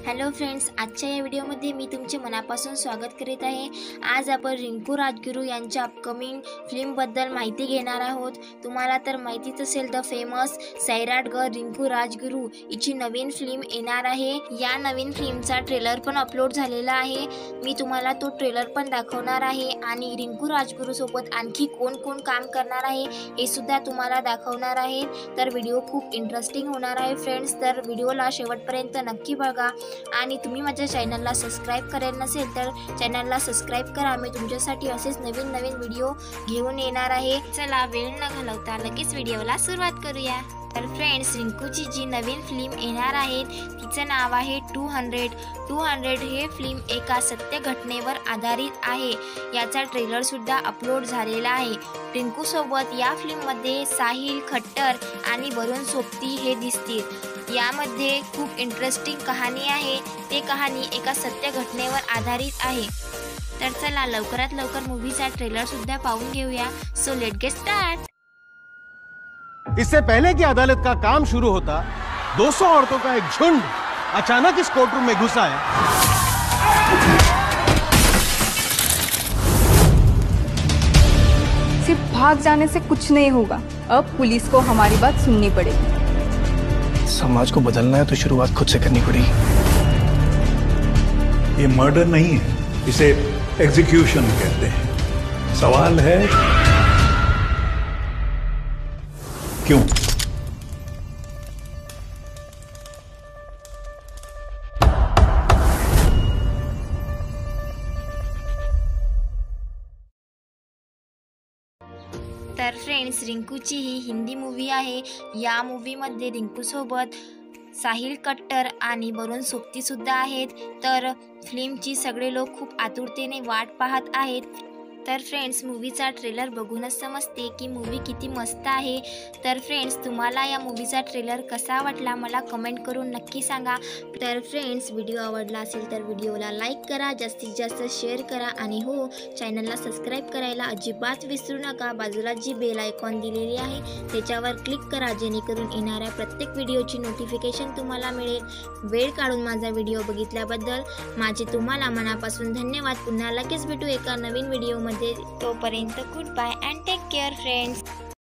Hello friends, आजच्या या व्हिडिओमध्ये मी तुमचे मनापासून स्वागत करीत आहे। आज आपण रिंकू राजगुरू यांच्या अपकमिंग फिल्मबद्दल माहिती घेणार आहोत। तुम्हाला तर माहितीच असेल, the famous Sairat girl Rinku Rajguru हिची नवीन फिल्म येणार आहे। या नवीन फिल्मचा ट्रेलर पण अपलोड झालेला आहे। मी तुम्हाला तो ट्रेलर पण दाखवणार आहे आणि रिंकू राजगुरू सोबत आणखी कोण कोण काम करणार आहे हे सुद्धा तुम्हाला दाखवणार आहे। तर व्हिडिओ खूप इंटरेस्टिंग होणार आहे फ्रेंड्स, तर व्हिडिओला शेवटपर्यंत नक्की बघा। आणि तुम्ही माझ्या चॅनलला सबस्क्राइब करेल नसेल तर चॅनलला सबस्क्राइब करा। मी तुमच्यासाठी असेच नवीन व्हिडिओ घेऊन येणार आहे। चला वेळ न घालवता लगेच व्हिडिओला सुरुवात करूया। तर फ्रेंड्स, रिंकूची जी नवीन फिल्म येणार आहे तिचं नाव आहे 200 हे फिल्म एका सत्य घटनेवर आधारित आहे। याचा ट्रेलर सुद्धा अपलोड झालेला आहे। रिंकू सोबत या फिल्ममध्ये साहिल खट्टर आणि वरुण सोबती हे दिसतील। यामध्ये खूप इंटरेस्टिंग कहाणी आहे। ते कहाणी एका सत्य घटनेवर आधारित आहे। तर चला लवकरात लवकर मूवीचा ट्रेलर सुद्धा पाहून घेऊया। So let get start. इससे पहले कि अदालत का काम शुरू होता, 200 औरतों का एक झुंड अचानक इस कोर्टरूम में घुस आया। सिर्फ भाग जाने से कुछ नहीं होगा, अब पुलिस को हमारी बात सुननी पड़ेगी। समाज को बदलना है तो शुरुआत खुद से करनी पड़ेगी। ये मर्डर नहीं है, इसे एग्जीक्यूशन कहते हैं। सवाल है क्यों? तर फ्रेंड्स, रिंकूची ही हिंदी मूवी आहे। या मूवीमध्ये रिंकू सोबत साहिल खट्टर आणि वरुण सोबती सुद्धा आहेत। तर फिल्मची सगळे लोक खूप आतुरतेने वाट पाहत आहेत। तर फ्रेंड्स, मूवीचा ट्रेलर बघूनच समजते की मूवी किती मस्त आहे। तर फ्रेंड्स, तुम्हाला या मूवीचा ट्रेलर कसा वाटला मला कमेंट करून नक्की सांगा। तर फ्रेंड्स, व्हिडिओ आवडला असेल तर व्हिडिओला लाईक करा, जास्तीत जास्त शेअर करा आणि हो, चॅनलला सबस्क्राईब करायला अजिबात विसरू नका। बाजूला जी बेल आयकॉन दिलेली आहे त्याच्यावर क्लिक करा, जेणेकरून येणाऱ्या प्रत्येक व्हिडिओची नोटिफिकेशन तुम्हाला मिळेल। वेळ काढून माझा व्हिडिओ बघितल्याबद्दल माझे तुम्हाला मनापासून धन्यवाद। पुन्हा लगेच भेटू एका नवीन व्हिडिओमध्ये। तोपर्यंत good bye and take care friends.